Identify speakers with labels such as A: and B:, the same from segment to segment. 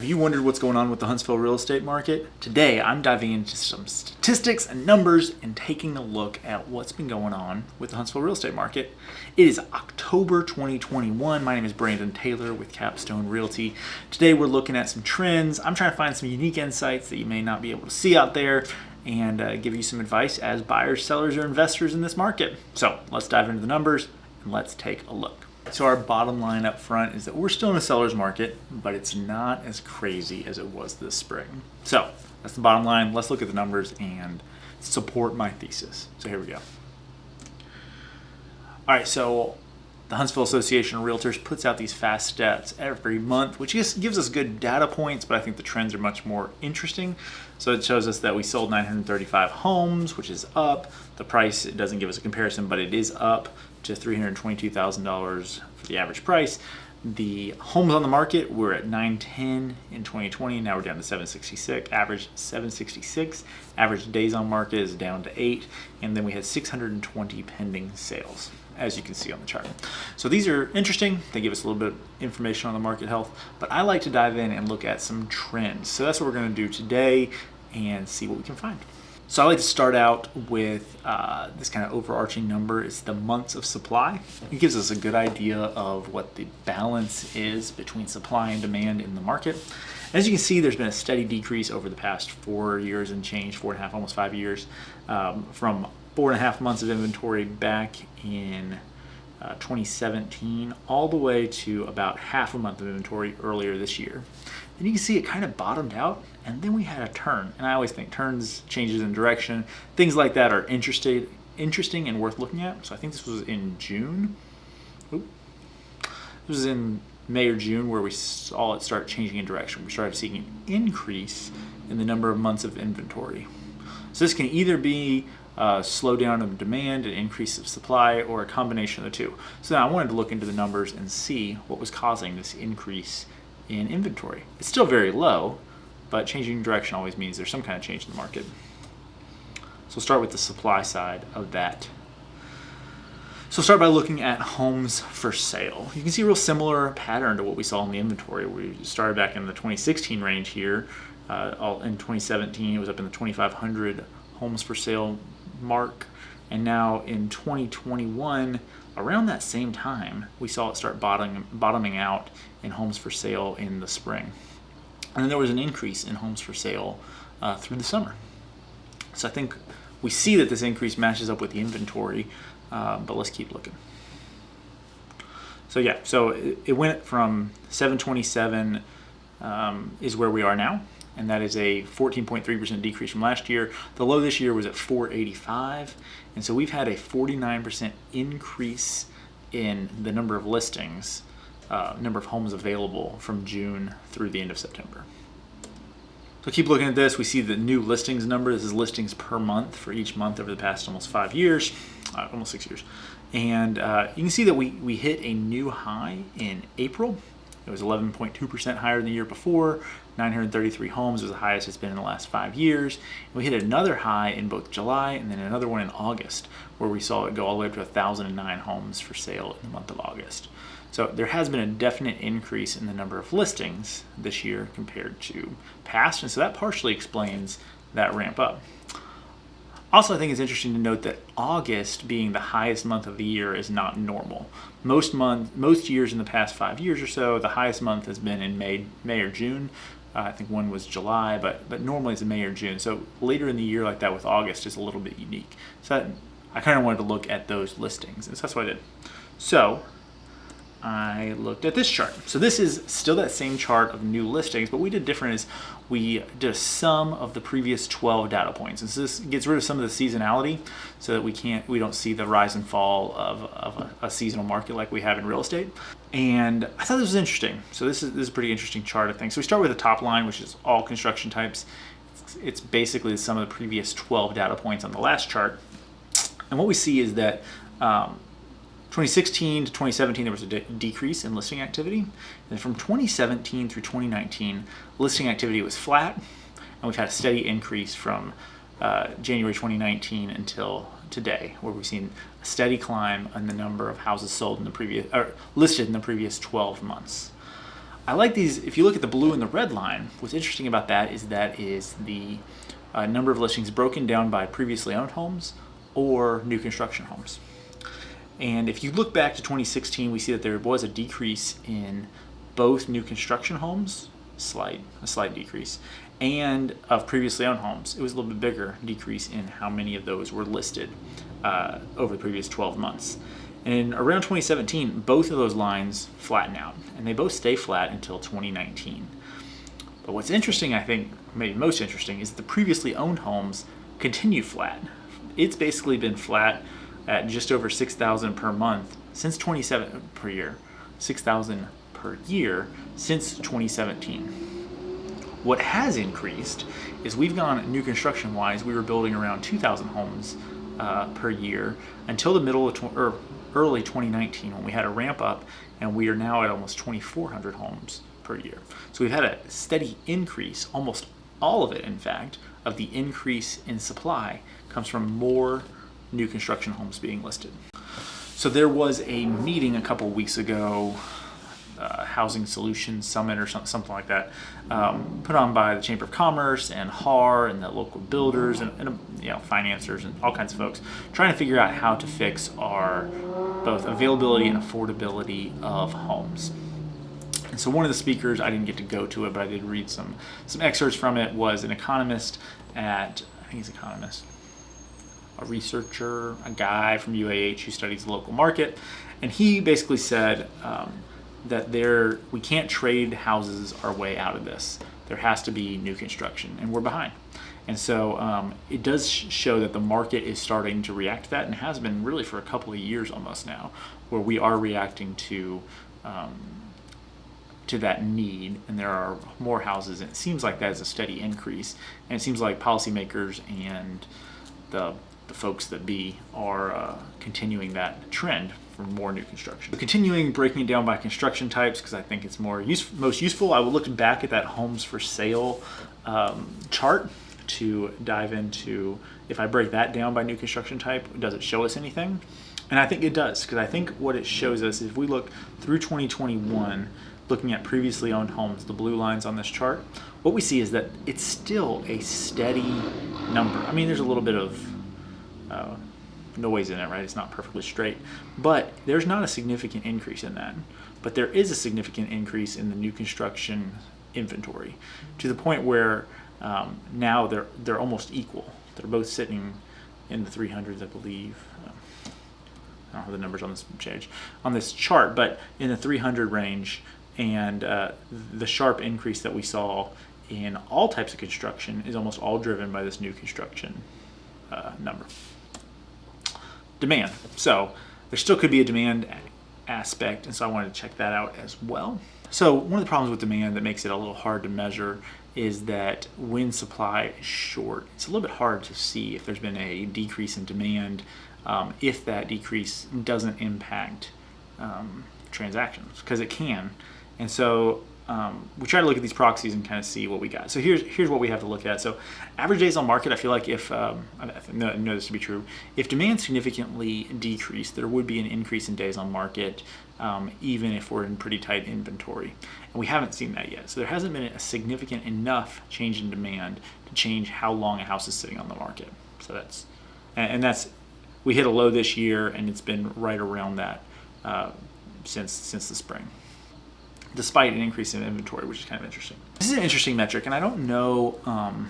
A: Have you wondered what's going on with the Huntsville real estate market? Today, I'm diving into some statistics and numbers and taking a look at what's been going on with the Huntsville real estate market. It is October 2021. My name is Brandon Taylor with Capstone Realty. Today, we're looking at some trends. I'm trying to find some unique insights that you may not be able to see out there and give you some advice as buyers, sellers, or investors in this market. So let's dive into the numbers and let's take a look. So our bottom line up front is that we're still in a seller's market, but it's not as crazy as it was this spring. So that's the bottom line. Let's look at the numbers and support my thesis. So here we go. All right, so the Huntsville Association of Realtors puts out these fast stats every month, which gives us good data points, but I think the trends are much more interesting. So it shows us that we sold 935 homes, which is up. The price, it doesn't give us a comparison, but it is up to $322,000 for the average price. The homes on the market were at 910 in 2020. Now we're down to 766. Average 766. Average days on market is down to 8. And then we had 620 pending sales, as you can see on the chart. So these are interesting. They give us a little bit of information on the market health, but I like to dive in and look at some trends. So that's what we're going to do today and see what we can find. So I like to start out with this kind of overarching number. It's the months of supply. It gives us a good idea of what the balance is between supply and demand in the market. As you can see, there's been a steady decrease over the past 4 years and change, 4.5, almost 5 years, from 4.5 months of inventory back in 2017 all the way to about half a month of inventory earlier this year. And you can see it kind of bottomed out, and then we had a turn. And I always think turns, changes in direction, things like that are interesting and worth looking at. So I think this was in June. This was in May or June where we saw it start changing in direction. We started seeing an increase in the number of months of inventory. So this can either be a slowdown of demand, an increase of supply, or a combination of the two. So now I wanted to look into the numbers and see what was causing this increase in inventory. It's still very low, but changing direction always means there's some kind of change in the market. So we'll start with the supply side of that. So start by looking at homes for sale. You can see a real similar pattern to what we saw in the inventory. We started back in the 2016 range here. In 2017, it was up in the 2,500 homes for sale mark. And now in 2021, around that same time, we saw it start bottoming out in homes for sale in the spring. And then there was an increase in homes for sale through the summer. So I think we see that this increase matches up with the inventory, but let's keep looking. So yeah, so it went from 727 is where we are now, and that is a 14.3% decrease from last year. The low this year was at 485, and so we've had a 49% increase in the number of listings, number of homes available from June through the end of September. So keep looking at this. We see the new listings number. This is listings per month for each month over the past almost 5 years, almost 6 years. And you can see that we hit a new high in April. It was 11.2% higher than the year before. 933 homes was the highest it's been in the last 5 years. And we hit another high in both July and then another one in August, where we saw it go all the way up to 1,009 homes for sale in the month of August. So there has been a definite increase in the number of listings this year compared to past, and so that partially explains that ramp up. Also, I think it's interesting to note that August being the highest month of the year is not normal. Most years in the past 5 years or so, the highest month has been in May or June. I think one was July, but normally it's in May or June. So later in the year like that with August is a little bit unique. So I kind of wanted to look at those listings, and so that's what I did. So I looked at this chart. So this is still that same chart of new listings, but what we did different is we did a sum of the previous 12 data points. And so this gets rid of some of the seasonality so that we don't see the rise and fall of a seasonal market like we have in real estate. And I thought this was interesting. So this is a pretty interesting chart, I think. So we start with the top line, which is all construction types. It's basically the sum of the previous 12 data points on the last chart. And what we see is that 2016 to 2017, there was a decrease in listing activity. And from 2017 through 2019, listing activity was flat, and we've had a steady increase from January 2019 until today, where we've seen a steady climb in the number of houses sold in the previous, or listed in the previous 12 months. I like these. If you look at the blue and the red line, what's interesting about that is the number of listings broken down by previously owned homes or new construction homes. And if you look back to 2016, we see that there was a decrease in both new construction homes, a slight decrease, and of previously owned homes. It was a little bit bigger decrease in how many of those were listed over the previous 12 months. And around 2017, both of those lines flatten out, and they both stay flat until 2019. But what's interesting, I think, maybe most interesting, is that the previously owned homes continue flat. It's basically been flat at just over 6,000 per month since 2017 per year, 6,000 per year since 2017. What has increased is we've gone new construction wise. We were building around 2,000 homes per year until the middle of early 2019 when we had a ramp up, and we are now at almost 2,400 homes per year. So we've had a steady increase, almost all of it, in fact, of the increase in supply comes from more new construction homes being listed. So there was a meeting a couple weeks ago, Housing Solutions Summit or something like that, put on by the Chamber of Commerce and HAR and the local builders and financiers and all kinds of folks, trying to figure out how to fix our both availability and affordability of homes. And so one of the speakers, I didn't get to go to it, but I did read some excerpts from it, was an economist at, I think he's an economist, a researcher, a guy from UAH who studies the local market, and he basically said that we can't trade houses our way out of this. There has to be new construction, and we're behind. And so it does show that the market is starting to react to that, and has been really for a couple of years almost now, where we are reacting to that need, and there are more houses, and it seems like that is a steady increase, and it seems like policymakers and the folks that are continuing that trend for more new construction. Continuing breaking it down by construction types, because I think it's most useful, I will look back at that homes for sale chart to dive into, if I break that down by new construction type, does it show us anything? And I think it does, because I think what it shows us, if we look through 2021, looking at previously owned homes, the blue lines on this chart, what we see is that it's still a steady number. I mean, there's a little bit of noise in it, right? It's not perfectly straight, but there's not a significant increase in that. But there is a significant increase in the new construction inventory, to the point where now they're almost equal. They're both sitting in the 300s, I believe. I don't have the numbers on this chart, but in the 300 range, and the sharp increase that we saw in all types of construction is almost all driven by this new construction number. Demand. So there still could be a demand aspect, and so I wanted to check that out as well. So one of the problems with demand that makes it a little hard to measure is that when supply is short, it's a little bit hard to see if there's been a decrease in demand, if that decrease doesn't impact transactions, because it can. And so we try to look at these proxies and kind of see what we got. So here's what we have to look at. So average days on market, I feel like if, I know this to be true, if demand significantly decreased, there would be an increase in days on market, even if we're in pretty tight inventory. And we haven't seen that yet. So there hasn't been a significant enough change in demand to change how long a house is sitting on the market. So that's, we hit a low this year, and it's been right around that since the spring, despite an increase in inventory, which is kind of interesting. This is an interesting metric, and I don't know, I'm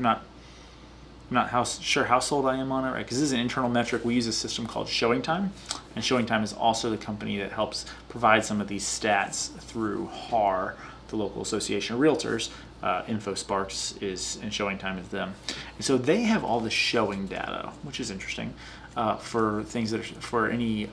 A: not sure how sold I am on it, right? Because this is an internal metric. We use a system called Showing Time, and Showing Time is also the company that helps provide some of these stats through HAR, the local association of realtors. InfoSparks is, and Showing Time is them. And so they have all the showing data, which is interesting, for things for any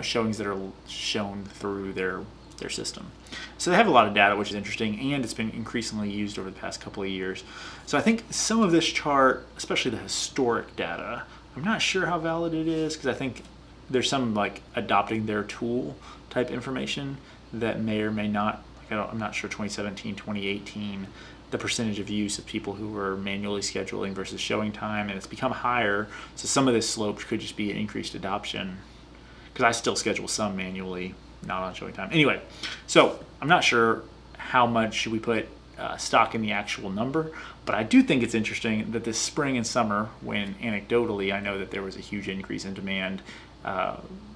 A: showings that are shown through their system. So they have a lot of data, which is interesting, and it's been increasingly used over the past couple of years. So I think some of this chart, especially the historic data, I'm not sure how valid it is, because I think there's some like adopting their tool type information that may or may not, I'm not sure 2017, 2018, the percentage of use of people who were manually scheduling versus showing time, and it's become higher. So some of this slope could just be an increased adoption, because I still schedule some manually, not on showing time. Anyway, so I'm not sure how much should we put stock in the actual number, but I do think it's interesting that this spring and summer, when anecdotally I know that there was a huge increase in demand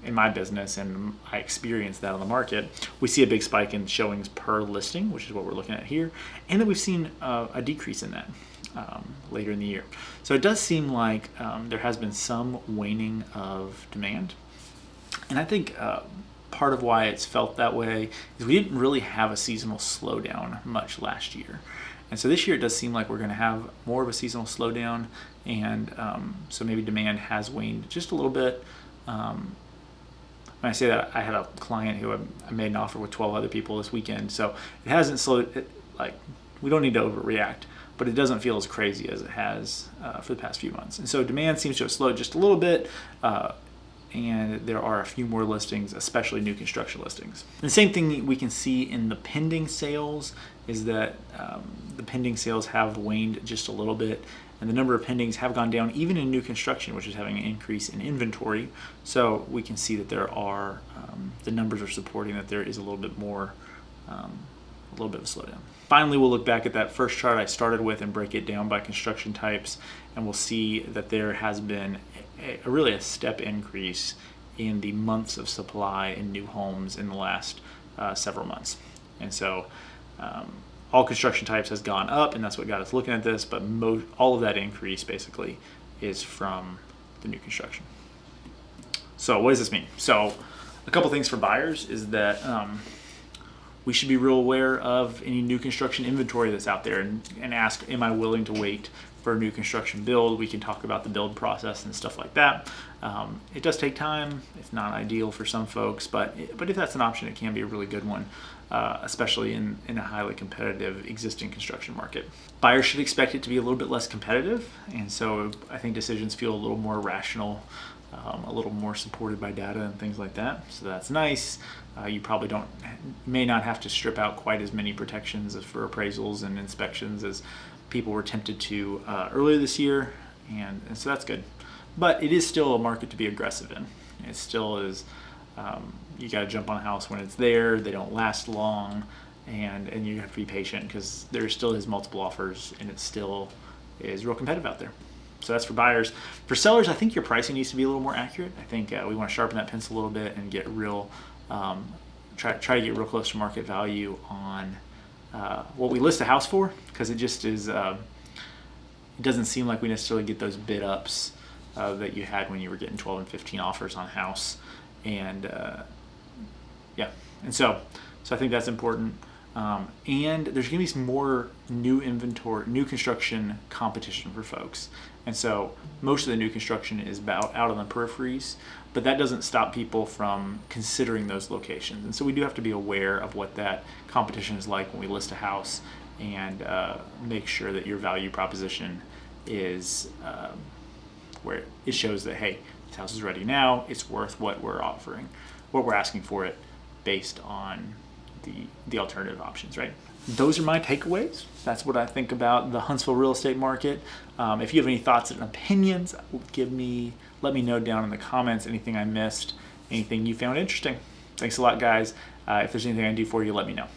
A: in my business and I experienced that on the market, we see a big spike in showings per listing, which is what we're looking at here, and then we've seen a decrease in that later in the year. So it does seem like there has been some waning of demand, and I think part of why it's felt that way is we didn't really have a seasonal slowdown much last year. And so this year it does seem like we're going to have more of a seasonal slowdown, and so maybe demand has waned just a little bit. When I say that, I had a client who I made an offer with 12 other people this weekend, so it hasn't slowed. Like, we don't need to overreact, but it doesn't feel as crazy as it has for the past few months. And so demand seems to have slowed just a little bit, and there are a few more listings, especially new construction listings. And the same thing we can see in the pending sales is that the pending sales have waned just a little bit, and the number of pendings have gone down even in new construction, which is having an increase in inventory. So we can see that there are, the numbers are supporting that there is a little bit more, a little bit of a slowdown. Finally, we'll look back at that first chart I started with and break it down by construction types, and we'll see that there has been really a step increase in the months of supply in new homes in the last several months. And so all construction types has gone up, and that's what got us looking at this, but all of that increase basically is from the new construction. So what does this mean? So a couple things for buyers is that we should be real aware of any new construction inventory that's out there and ask, am I willing to wait for a new construction build? We can talk about the build process and stuff like that. It does take time. It's not ideal for some folks, but if that's an option, it can be a really good one, especially in a highly competitive existing construction market. Buyers should expect it to be a little bit less competitive, and so I think decisions feel a little more rational, a little more supported by data and things like that. So that's nice. You probably may not have to strip out quite as many protections for appraisals and inspections as people were tempted to earlier this year, and so that's good. But it is still a market to be aggressive in. It still is. You got to jump on a house when it's there. They don't last long, and you have to be patient because there still is multiple offers, and it still is real competitive out there. So that's for buyers. For sellers, I think your pricing needs to be a little more accurate. I think we want to sharpen that pencil a little bit and get real, try to get real close to market value on what we list a house for, because it just is. It doesn't seem like we necessarily get those bid ups that you had when you were getting 12 and 15 offers on a house, and and so I think that's important. And there's going to be some more new inventory, new construction competition for folks. And so most of the new construction is out on the peripheries, but that doesn't stop people from considering those locations. And so we do have to be aware of what that competition is like when we list a house, and make sure that your value proposition is where it shows that, hey, this house is ready now, it's worth what we're offering, what we're asking for it, based on the alternative options, right? Those are my takeaways. That's what I think about the Huntsville real estate market. If you have any thoughts and opinions, let me know down in the comments. Anything I missed, anything you found interesting. Thanks a lot, guys. If there's anything I can do for you, let me know.